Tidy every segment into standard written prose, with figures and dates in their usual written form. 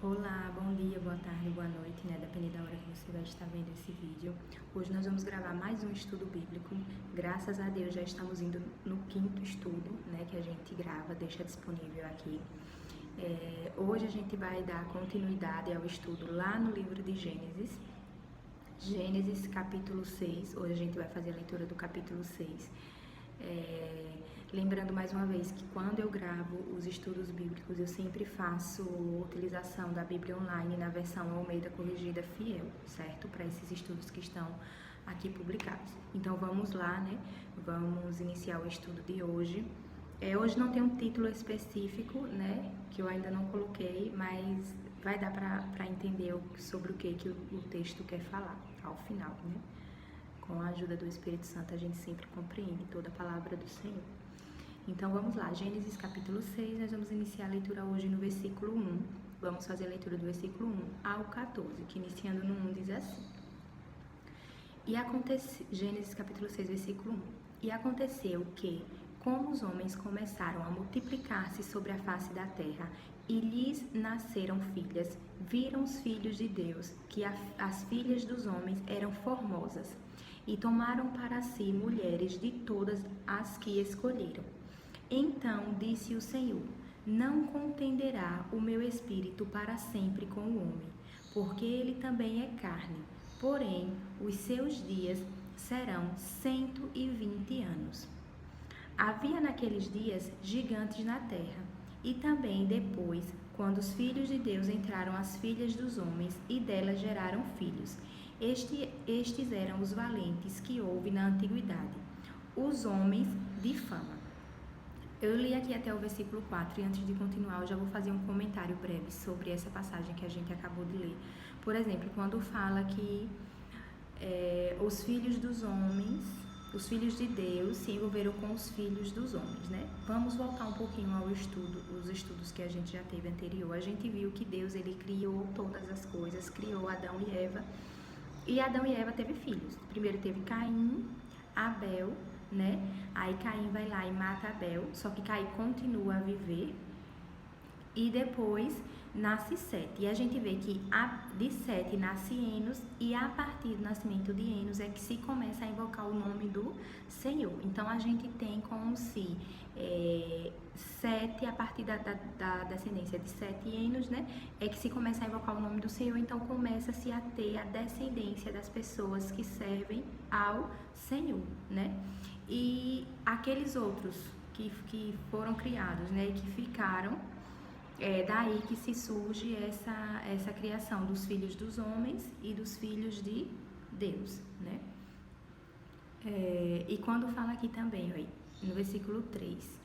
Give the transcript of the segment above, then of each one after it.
Olá, bom dia, boa tarde, boa noite, né? Dependendo da hora que você vai estar vendo esse vídeo. Hoje nós vamos gravar mais um estudo bíblico. Graças a Deus já estamos indo no quinto estudo, né? Que a gente grava, deixa disponível aqui. Hoje a gente vai dar continuidade ao estudo lá no livro de Gênesis. Gênesis capítulo 6. Hoje a gente vai fazer a leitura do capítulo 6. Lembrando mais uma vez que quando eu gravo os estudos bíblicos, eu sempre faço utilização da Bíblia Online na versão Almeida Corrigida Fiel, certo? Para esses estudos que estão aqui publicados. Então vamos lá, né? Vamos iniciar o estudo de hoje. Hoje não tem um título específico, né? Que eu ainda não coloquei, mas vai dar para entender sobre o que o texto quer falar ao final, né? Com a ajuda do Espírito Santo, a gente sempre compreende toda a palavra do Senhor. Então, vamos lá. Gênesis capítulo 6, nós vamos iniciar a leitura hoje no versículo 1. Vamos fazer a leitura do versículo 1 ao 14, que iniciando no 1 diz assim. Gênesis capítulo 6, versículo 1. E aconteceu que, como os homens começaram a multiplicar-se sobre a face da terra, e lhes nasceram filhas, viram os filhos de Deus que as filhas dos homens eram formosas, e tomaram para si mulheres de todas as que escolheram. Então disse o Senhor: não contenderá o meu espírito para sempre com o homem, porque ele também é carne, porém os seus dias serão 120 anos. Havia naqueles dias gigantes na terra, e também depois, quando os filhos de Deus entraram as filhas dos homens, e delas geraram filhos. Estes eram os valentes que houve na antiguidade, os homens de fama. Eu li aqui até o versículo 4 e antes de continuar eu já vou fazer um comentário breve sobre essa passagem que a gente acabou de ler. Por exemplo, quando fala que os filhos dos homens, os filhos de Deus se envolveram com os filhos dos homens, né? Vamos voltar um pouquinho ao estudo, os estudos que a gente já teve anterior. A gente viu que Deus, ele criou todas as coisas, criou Adão e Eva, e Adão e Eva teve filhos. Primeiro teve Caim, Abel, né? Aí Caim vai lá e mata Abel, só que Caim continua a viver, e depois nasce Sete. E a gente vê que de Sete nasce Enos, e a partir do nascimento de Enos é que se começa a invocar o nome do Senhor. Então a gente tem como se Sete, a partir da descendência de Sete e Enos, né, é que se começa a invocar o nome do Senhor. Então começa-se a ter a descendência das pessoas que servem ao Senhor, né? E aqueles outros que foram criados, né, e que ficaram, daí que se surge essa criação dos filhos dos homens e dos filhos de Deus, né? E quando fala aqui também, ó, no versículo 3,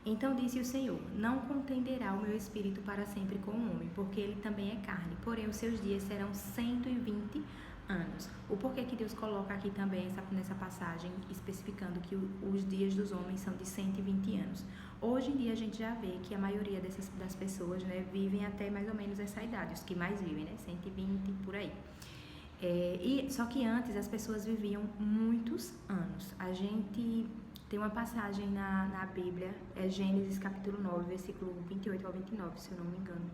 então disse o Senhor: não contenderá o meu espírito para sempre com o homem, porque ele também é carne, porém os seus dias serão 120 anos. O porquê que Deus coloca aqui também nessa passagem, especificando que os dias dos homens são de 120 anos. Hoje em dia a gente já vê que a maioria das pessoas, né, vivem até mais ou menos essa idade, os que mais vivem, né, 120 por aí. Só que antes as pessoas viviam muitos anos. A gente tem uma passagem na Bíblia, Gênesis capítulo 9, versículo 28 ao 29, se eu não me engano.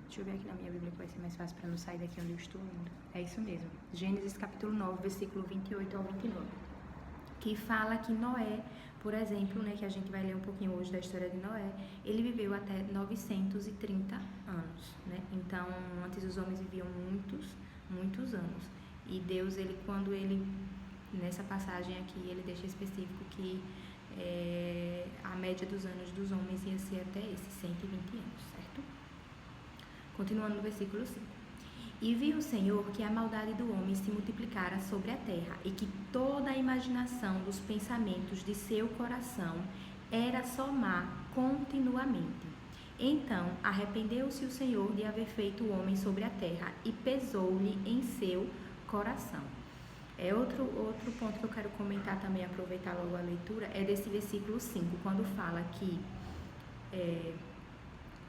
Deixa eu ver aqui na minha Bíblia que vai ser mais fácil para não sair daqui onde eu estou indo. É isso mesmo. Gênesis capítulo 9, versículo 28 ao 29. Que fala que Noé, por exemplo, né, que a gente vai ler um pouquinho hoje da história de Noé, ele viveu até 930 anos, né? Então, antes os homens viviam muitos anos. E Deus, nessa passagem aqui, ele deixa específico que a média dos anos dos homens ia ser até esses 120 anos, certo? Continuando no versículo 5. E viu o Senhor que a maldade do homem se multiplicara sobre a terra, e que toda a imaginação dos pensamentos de seu coração era só má continuamente. Então arrependeu-se o Senhor de haver feito o homem sobre a terra, e pesou-lhe em seu coração. Outro ponto que eu quero comentar também, aproveitar logo a leitura, é desse versículo 5, quando fala que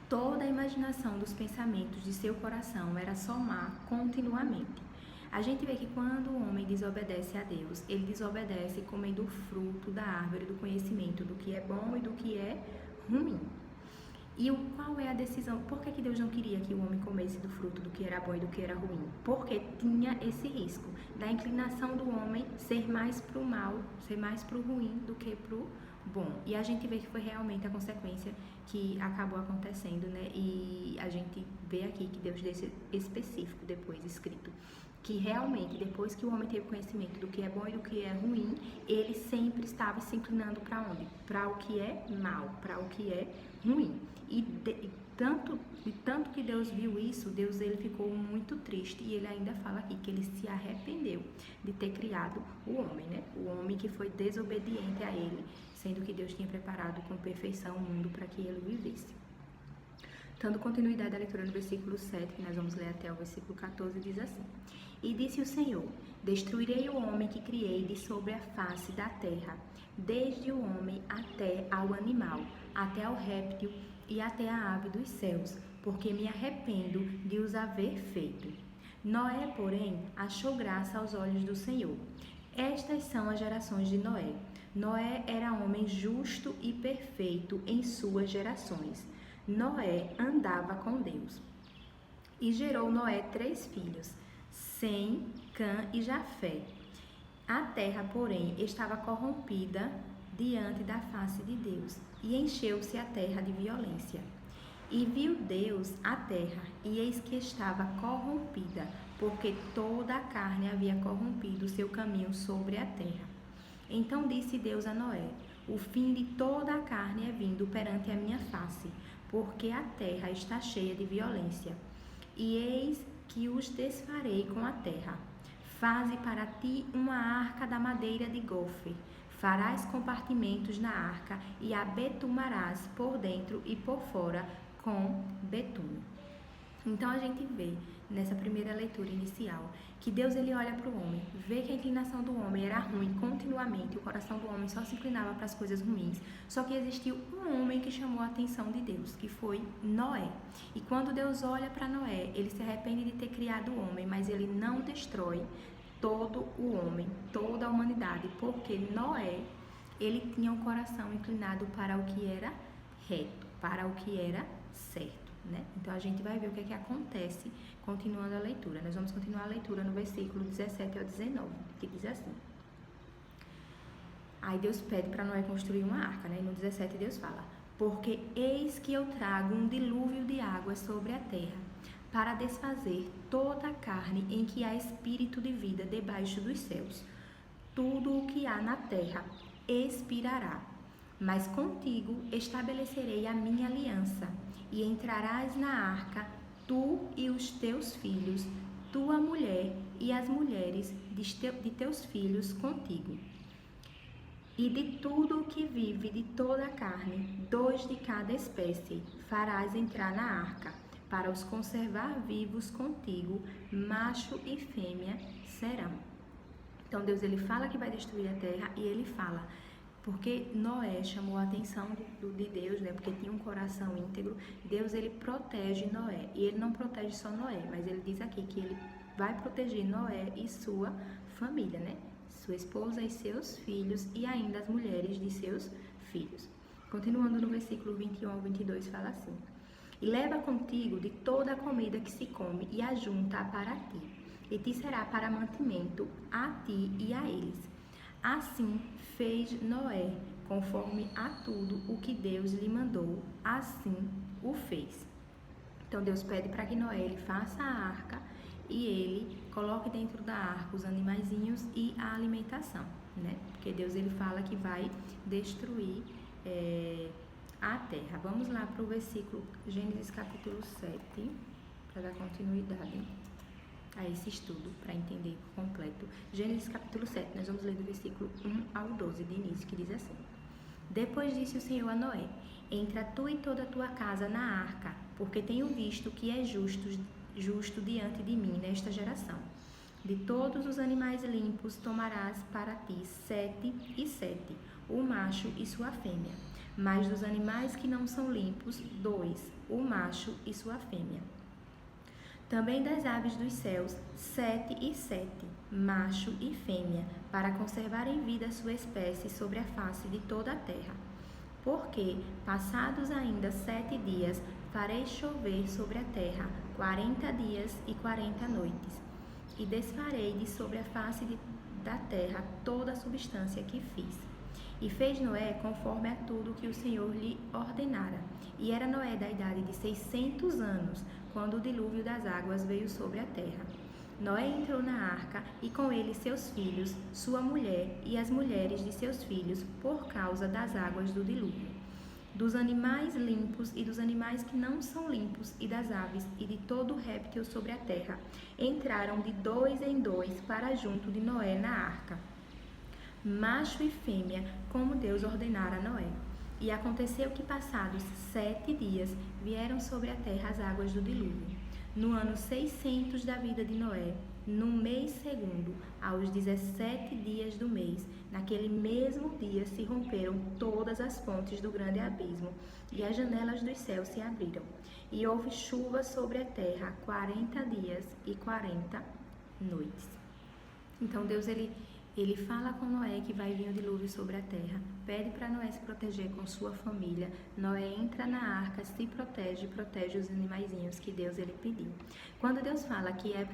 toda a imaginação dos pensamentos de seu coração era só má continuamente. A gente vê que quando o homem desobedece a Deus, ele desobedece comendo o fruto da árvore do conhecimento do que é bom e do que é ruim. E qual é a decisão? Por que Deus não queria que o homem comesse do fruto do que era bom e do que era ruim? Porque tinha esse risco da inclinação do homem ser mais para o mal, ser mais para o ruim do que para o bom. E a gente vê que foi realmente a consequência que acabou acontecendo, né? E a gente vê aqui que Deus deixa específico depois escrito que realmente, depois que o homem teve conhecimento do que é bom e do que é ruim, ele sempre estava se inclinando para onde? Para o que é mal, para o que é ruim. E tanto que Deus viu isso, Deus ele ficou muito triste e ele ainda fala aqui que ele se arrependeu de ter criado o homem, né? O homem que foi desobediente a ele, sendo que Deus tinha preparado com perfeição o mundo para que ele vivesse. Dando continuidade à leitura no versículo 7, que nós vamos ler até o versículo 14, diz assim: E disse o Senhor: Destruirei o homem que criei de sobre a face da terra, desde o homem até ao animal, até ao réptil e até a ave dos céus, porque me arrependo de os haver feito. Noé, porém, achou graça aos olhos do Senhor. Estas são as gerações de Noé. Noé era homem justo e perfeito em suas gerações. Noé andava com Deus. E gerou Noé 3 filhos, Sem, Cã e Jafé. A terra, porém, estava corrompida diante da face de Deus, e encheu-se a terra de violência. E viu Deus a terra, e eis que estava corrompida, porque toda a carne havia corrompido o seu caminho sobre a terra. Então disse Deus a Noé: O fim de toda a carne é vindo perante a minha face, porque a terra está cheia de violência. E eis que os desfarei com a terra. Faze para ti uma arca da madeira de gofer. Farás compartimentos na arca e a betumarás por dentro e por fora com betume. Então a gente vê nessa primeira leitura inicial que Deus ele olha para o homem, vê que a inclinação do homem era ruim continuamente, o coração do homem só se inclinava para as coisas ruins, só que existiu um homem que chamou a atenção de Deus, que foi Noé. E quando Deus olha para Noé, ele se arrepende de ter criado o homem, mas ele não destrói todo o homem, toda a humanidade, porque Noé, ele tinha um coração inclinado para o que era reto, para o que era certo. Né? Então a gente vai ver o que é que acontece continuando a leitura. Nós vamos continuar a leitura no versículo 17 ao 19, que diz assim: Aí Deus pede para Noé construir uma arca, né? E no 17 Deus fala: Porque eis que eu trago um dilúvio de águas sobre a terra, para desfazer toda a carne em que há espírito de vida debaixo dos céus. Tudo o que há na terra expirará, mas contigo estabelecerei a minha aliança, e entrarás na arca, tu e os teus filhos, tua mulher e as mulheres de teus filhos contigo. E de tudo o que vive de toda a carne, 2 de cada espécie, farás entrar na arca, para os conservar vivos contigo, macho e fêmea serão. Então Deus ele fala que vai destruir a terra e ele fala, porque Noé chamou a atenção de Deus, né? Porque tinha um coração íntegro. Deus ele protege Noé, e ele não protege só Noé, mas ele diz aqui que ele vai proteger Noé e sua família, né? Sua esposa e seus filhos, e ainda as mulheres de seus filhos. Continuando no versículo 21 ao 22, fala assim: E leva contigo de toda a comida que se come, e ajunta-a para ti, e te será para mantimento a ti e a eles. Assim fez Noé, conforme a tudo o que Deus lhe mandou, assim o fez. Então Deus pede para que Noé ele faça a arca e ele coloque dentro da arca os animaizinhos e a alimentação, né? Porque Deus ele fala que vai destruir a terra. Vamos lá para o versículo Gênesis capítulo 7, para dar continuidade a esse estudo, para entender por completo. Gênesis capítulo 7, nós vamos ler do versículo 1 ao 12 de início, que diz assim: Depois disse o Senhor a Noé: Entra tu e toda a tua casa na arca, porque tenho visto que é justo diante de mim nesta geração. De todos os animais limpos tomarás para ti 7 e 7, o macho e sua fêmea. Mas dos animais que não são limpos, 2, o macho e sua fêmea. Também das aves dos céus, 7 e 7, macho e fêmea, para conservar em vida a sua espécie sobre a face de toda a terra. Porque, passados ainda 7 dias, farei chover sobre a terra 40 dias e 40 noites, e desfarei de sobre a face da terra toda a substância que fiz. E fez Noé conforme a tudo que o Senhor lhe ordenara. E era Noé da idade de 600 anos, quando o dilúvio das águas veio sobre a terra. Noé entrou na arca, e com ele seus filhos, sua mulher e as mulheres de seus filhos, por causa das águas do dilúvio. Dos animais limpos e dos animais que não são limpos, e das aves e de todo réptil sobre a terra, entraram de 2 em 2 para junto de Noé na arca, macho e fêmea, como Deus ordenara a Noé. E aconteceu que, passados 7 dias, vieram sobre a terra as águas do dilúvio. No ano 600 da vida de Noé, no mês segundo, aos 17 dias do mês, naquele mesmo dia se romperam todas as fontes do grande abismo, e as janelas dos céus se abriram. E houve chuva sobre a terra 40 dias e 40 noites. Então Deus, ele fala com Noé que vai vir o dilúvio sobre a terra, pede para Noé se proteger com sua família. Noé entra na arca, se protege e protege os animaizinhos que Deus ele pediu. Quando Deus fala que era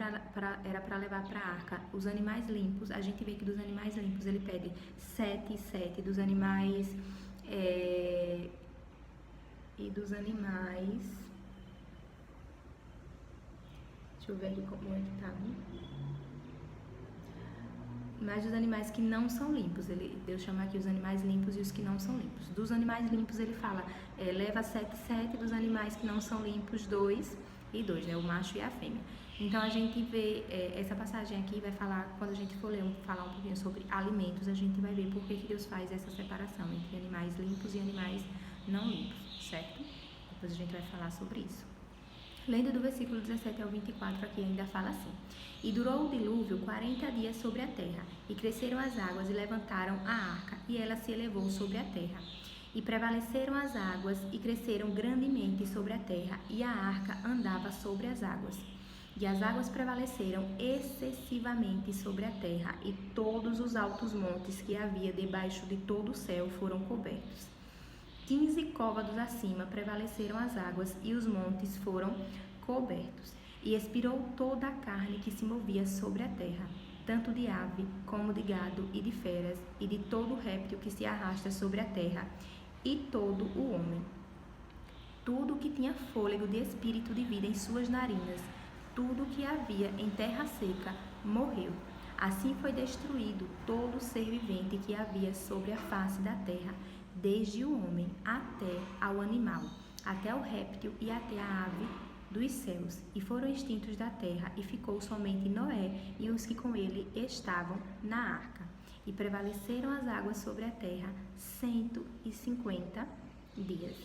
para levar para a arca os animais limpos, a gente vê que dos animais limpos ele pede 7 e 7, dos animais deixa eu ver aqui como é que tá, mas dos animais que não são limpos, Deus chama aqui os animais limpos e os que não são limpos. Dos animais limpos ele fala, leva 7 e 7, dos animais que não são limpos 2 e 2, né, o macho e a fêmea. Então a gente vê, essa passagem aqui vai falar, quando a gente for falar um pouquinho sobre alimentos, a gente vai ver por que Deus faz essa separação entre animais limpos e animais não limpos, certo? Depois a gente vai falar sobre isso. Lendo do versículo 17 ao 24, aqui ainda fala assim: E durou o dilúvio 40 dias sobre a terra, e cresceram as águas e levantaram a arca, e ela se elevou sobre a terra. E prevaleceram as águas e cresceram grandemente sobre a terra, e a arca andava sobre as águas. E as águas prevaleceram excessivamente sobre a terra, e todos os altos montes que havia debaixo de todo o céu foram cobertos. 15 côvados acima prevaleceram as águas, e os montes foram cobertos. E expirou toda a carne que se movia sobre a terra, tanto de ave como de gado e de feras, e de todo réptil que se arrasta sobre a terra, e todo o homem. Tudo que tinha fôlego de espírito de vida em suas narinas, tudo que havia em terra seca, morreu. Assim foi destruído todo ser vivente que havia sobre a face da terra, desde o homem até ao animal, até o réptil e até a ave dos céus, e foram extintos da terra, e ficou somente Noé e os que com ele estavam na arca. E prevaleceram as águas sobre a terra 150 dias.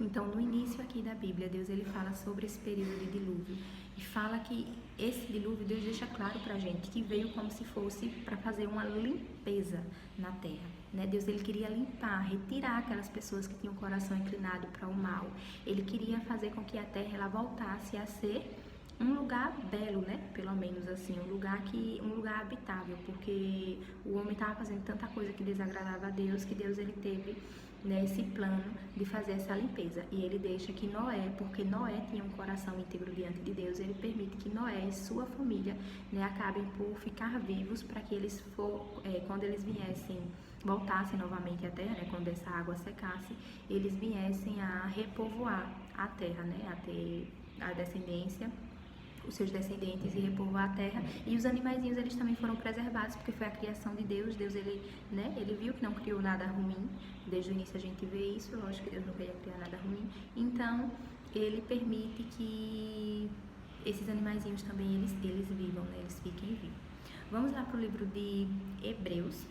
Então, no início aqui da Bíblia, Deus ele fala sobre esse período de dilúvio, e fala que esse dilúvio, Deus deixa claro pra gente que veio como se fosse para fazer uma limpeza na terra, né? Deus ele queria limpar, retirar aquelas pessoas que tinham o coração inclinado para o mal. Ele queria fazer com que a terra ela voltasse a ser um lugar belo, né? Pelo menos assim, um lugar habitável, porque o homem estava fazendo tanta coisa que desagradava a Deus, que Deus ele teve, né, esse plano de fazer essa limpeza. E ele deixa que Noé, porque Noé tinha um coração íntegro diante de Deus, ele permite que Noé e sua família, né, acabem por ficar vivos, para que eles quando eles voltassem novamente à terra, né, quando essa água secasse, eles viessem a repovoar a terra, né, a ter a descendência, os seus descendentes, e repovoar a terra. E os animaizinhos eles também foram preservados, porque foi a criação de Deus. Deus ele, né, ele viu que não criou nada ruim. Desde o início a gente vê isso, lógico que Deus não veio criar nada ruim. Então ele permite que esses animaizinhos também eles vivam, né, eles fiquem vivos. Vamos lá para o livro de Hebreus,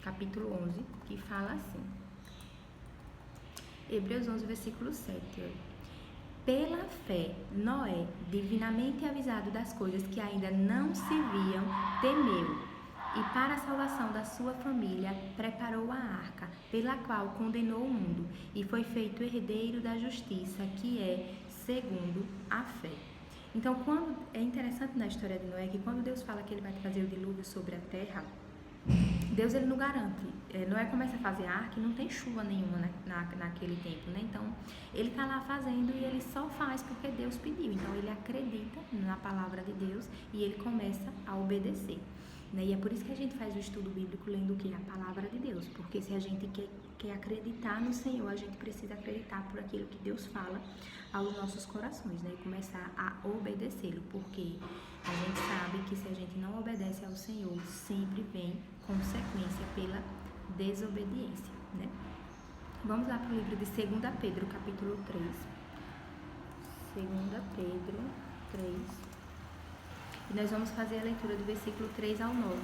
capítulo 11, que fala assim. Hebreus 11, versículo 7. Pela fé, Noé, divinamente avisado das coisas que ainda não se viam, temeu, e para a salvação da sua família, preparou a arca, pela qual condenou o mundo, e foi feito herdeiro da justiça, que é segundo a fé. Então, é interessante na história de Noé que quando Deus fala que ele vai trazer o dilúvio sobre a terra, Deus ele não garante. Noé começa a fazer a arca e não tem chuva nenhuma naquele tempo, né? Então, ele está lá fazendo e ele só faz porque Deus pediu. Então, ele acredita na palavra de Deus e ele começa a obedecer. Né? E é por isso que a gente faz o estudo bíblico lendo o que? A palavra de Deus. Porque se a gente quer acreditar no Senhor, a gente precisa acreditar por aquilo que Deus fala aos nossos corações, né? E começar a obedecê-lo. Porque a gente sabe que se a gente não obedece ao Senhor, sempre vem consequência pela desobediência, né? Vamos lá para o livro de 2 Pedro, capítulo 3. 2 Pedro 3. E nós vamos fazer a leitura do versículo 3 ao 9.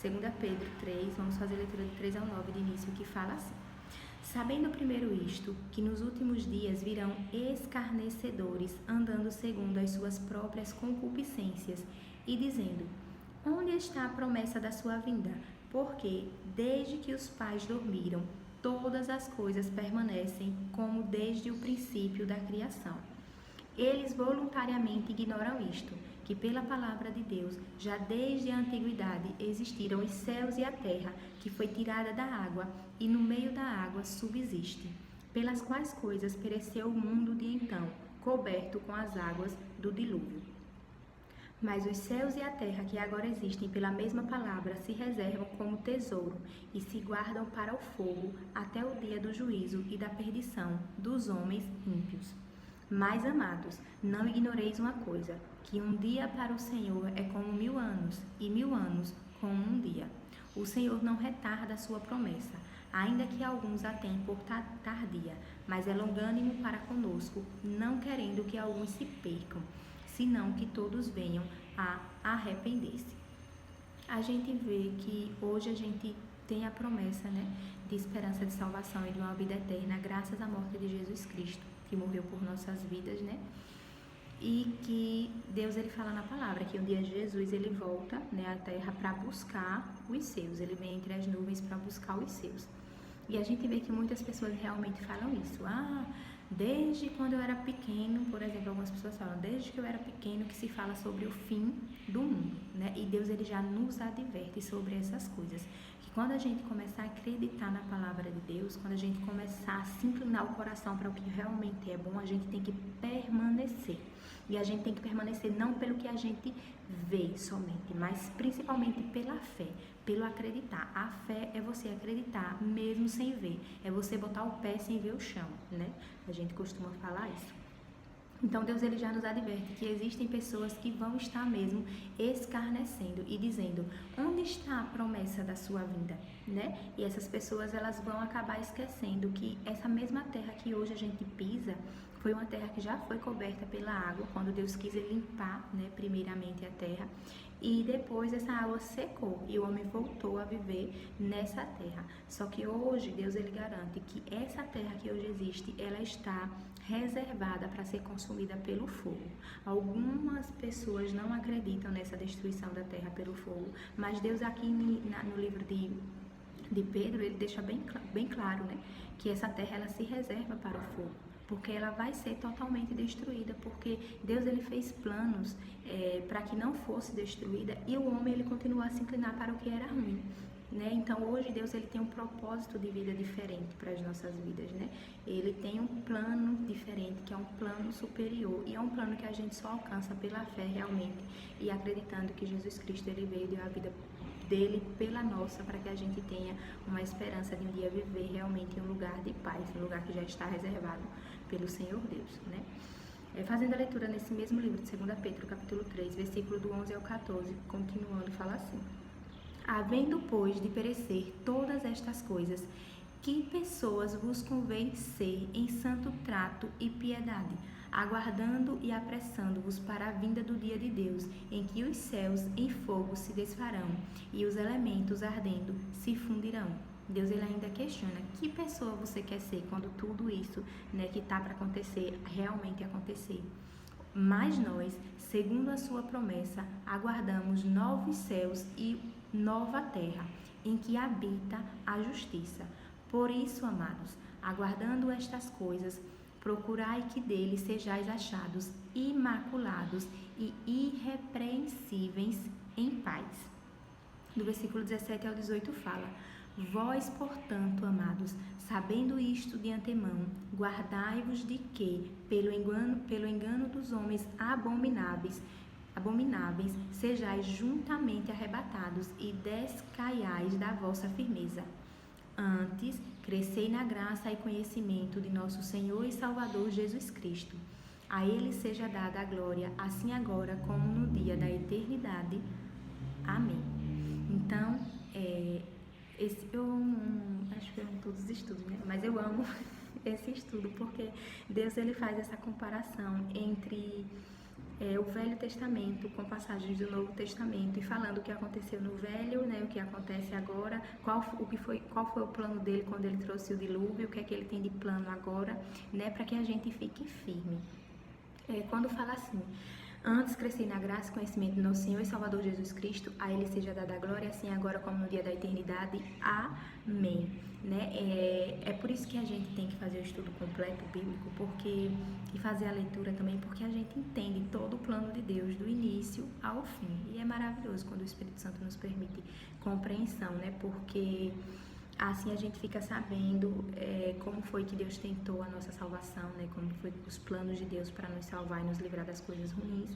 2 Pedro 3, vamos fazer a leitura de 3 ao 9 de início, que fala assim: Sabendo primeiro isto, que nos últimos dias virão escarnecedores, andando segundo as suas próprias concupiscências, e dizendo: Onde está a promessa da sua vinda? Porque, desde que os pais dormiram, todas as coisas permanecem como desde o princípio da criação. Eles voluntariamente ignoram isto, que pela palavra de Deus, já desde a antiguidade existiram os céus e a terra, que foi tirada da água, e no meio da água subsiste, pelas quais coisas pereceu o mundo de então, coberto com as águas do dilúvio. Mas os céus e a terra que agora existem pela mesma palavra se reservam como tesouro e se guardam para o fogo até o dia do juízo e da perdição dos homens ímpios. Mas, amados, não ignoreis uma coisa, que um dia para o Senhor é como 1000 anos, e 1000 anos como um dia. O Senhor não retarda a sua promessa, ainda que alguns a tenham por tardia, mas é longânimo para conosco, não querendo que alguns se percam, senão que todos venham a arrepender-se. A gente vê que hoje a gente tem a promessa, né, de esperança de salvação e de uma vida eterna, graças à morte de Jesus Cristo, que morreu por nossas vidas, né? E que Deus ele fala na palavra que um dia Jesus ele volta, né, à terra para buscar os seus. Ele vem entre as nuvens para buscar os seus. E a gente vê que muitas pessoas realmente falam isso. Desde quando eu era pequeno, por exemplo, algumas pessoas falam, desde que eu era pequeno que se fala sobre o fim do mundo, né? E Deus ele já nos adverte sobre essas coisas. Que quando a gente começar a acreditar na palavra de Deus, quando a gente começar a se inclinar o coração para o que realmente é bom, a gente tem que permanecer. E a gente tem que permanecer não pelo que a gente vê somente, mas principalmente pela fé, pelo acreditar. A fé é você acreditar mesmo sem ver, é você botar o pé sem ver o chão, né? A gente costuma falar isso. Então Deus ele já nos adverte que existem pessoas que vão estar mesmo escarnecendo e dizendo: onde está a promessa da sua vinda, né? E essas pessoas elas vão acabar esquecendo que essa mesma terra que hoje a gente pisa foi uma terra que já foi coberta pela água, quando Deus quis limpar, né, primeiramente a terra, e depois essa água secou e o homem voltou a viver nessa terra. Só que hoje Deus ele garante que essa terra que hoje existe, ela está reservada para ser consumida pelo fogo. Algumas pessoas não acreditam nessa destruição da terra pelo fogo, mas Deus aqui no livro de Pedro, ele deixa bem claro, né, que essa terra ela se reserva para o fogo, porque ela vai ser totalmente destruída, porque Deus ele fez planos para que não fosse destruída e o homem ele continua a se inclinar para o que era ruim, né? Então hoje Deus ele tem um propósito de vida diferente para as nossas vidas, né? Ele tem um plano diferente, que é um plano superior, e é um plano que a gente só alcança pela fé realmente e acreditando que Jesus Cristo ele veio e deu a vida dele pela nossa, para que a gente tenha uma esperança de um dia viver realmente em um lugar de paz, um lugar que já está reservado pelo Senhor Deus, né? Fazendo a leitura nesse mesmo livro de 2 Pedro, capítulo 3, versículo do 11 ao 14, continuando, fala assim: Havendo, pois, de perecer todas estas coisas, que pessoas vos convém ser em santo trato e piedade, aguardando e apressando-vos para a vinda do dia de Deus, em que os céus em fogo se desfarão e os elementos ardendo se fundirão. Deus ele ainda questiona: que pessoa você quer ser quando tudo isso, né, que está para acontecer, realmente acontecer? Mas nós, segundo a sua promessa, aguardamos novos céus e nova terra, em que habita a justiça. Por isso, amados, aguardando estas coisas, procurai que dele sejais achados imaculados e irrepreensíveis em paz. Do versículo 17 ao 18 fala: Vós, portanto, amados, sabendo isto de antemão, guardai-vos de que, pelo engano dos homens abomináveis, sejais juntamente arrebatados e descaiais da vossa firmeza. Antes, crescei na graça e conhecimento de nosso Senhor e Salvador Jesus Cristo. A Ele seja dada a glória, assim agora como no dia da eternidade. Amém. Então, acho que eu amo todos os estudos, né? Mas eu amo esse estudo porque Deus ele faz essa comparação entre o Velho Testamento com passagens do Novo Testamento e falando o que aconteceu no Velho, né, o que acontece agora, qual foi o plano dele quando ele trouxe o dilúvio, o que é que ele tem de plano agora, né, para que a gente fique firme. Quando fala assim: Antes cresci na graça e conhecimento do nosso Senhor e Salvador Jesus Cristo, a Ele seja dada a glória, assim agora como no dia da eternidade. Amém. Né? É por isso que a gente tem que fazer o estudo completo bíblico, e fazer a leitura também, porque a gente entende todo o plano de Deus do início ao fim. E é maravilhoso quando o Espírito Santo nos permite compreensão, né? Porque assim a gente fica sabendo como foi que Deus tentou a nossa salvação, né? Como foi os planos de Deus para nos salvar e nos livrar das coisas ruins.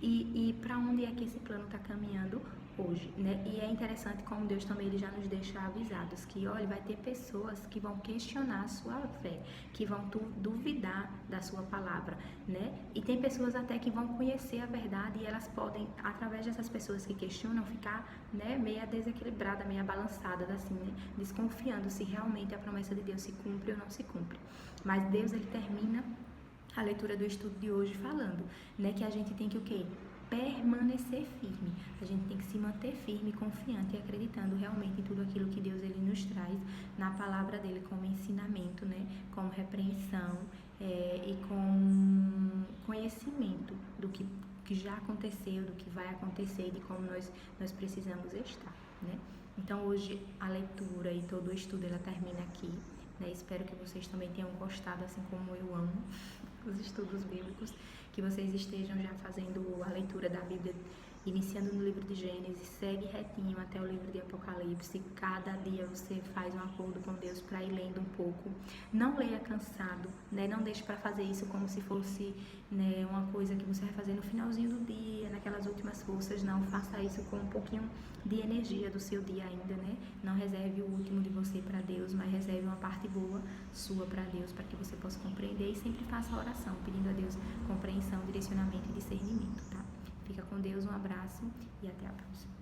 E para onde é que esse plano está caminhando hoje, né? E é interessante como Deus também ele já nos deixa avisados que, olha, vai ter pessoas que vão questionar a sua fé, que vão duvidar da sua palavra, né? E tem pessoas até que vão conhecer a verdade e elas podem, através dessas pessoas que questionam, ficar, né, meia desequilibrada, meia balançada, assim, né? Desconfiando se realmente a promessa de Deus se cumpre ou não se cumpre. Mas Deus, ele termina a leitura do estudo de hoje falando, né, que a gente tem que o quê? Permanecer firme. A gente tem que se manter firme, confiante e acreditando realmente em tudo aquilo que Deus ele nos traz na palavra dele como ensinamento, né, como repreensão e com conhecimento do que já aconteceu, do que vai acontecer e de como nós precisamos estar, né? Então hoje a leitura e todo o estudo ela termina aqui, né? Espero que vocês também tenham gostado, assim como eu amo os estudos bíblicos, que vocês estejam já fazendo a leitura da Bíblia, iniciando no livro de Gênesis, segue retinho até o livro de Apocalipse. Cada dia você faz um acordo com Deus para ir lendo um pouco. Não leia cansado, né? Não deixe para fazer isso como se fosse, né, uma coisa que você vai fazer no finalzinho do dia, naquelas últimas forças. Não, faça isso com um pouquinho de energia do seu dia ainda, né? Não reserve o último de você para Deus, mas reserve uma parte boa sua para Deus, para que você possa compreender, e sempre faça a oração, pedindo a Deus compreensão, direcionamento e discernimento, tá? Fica com Deus, um abraço e até a próxima.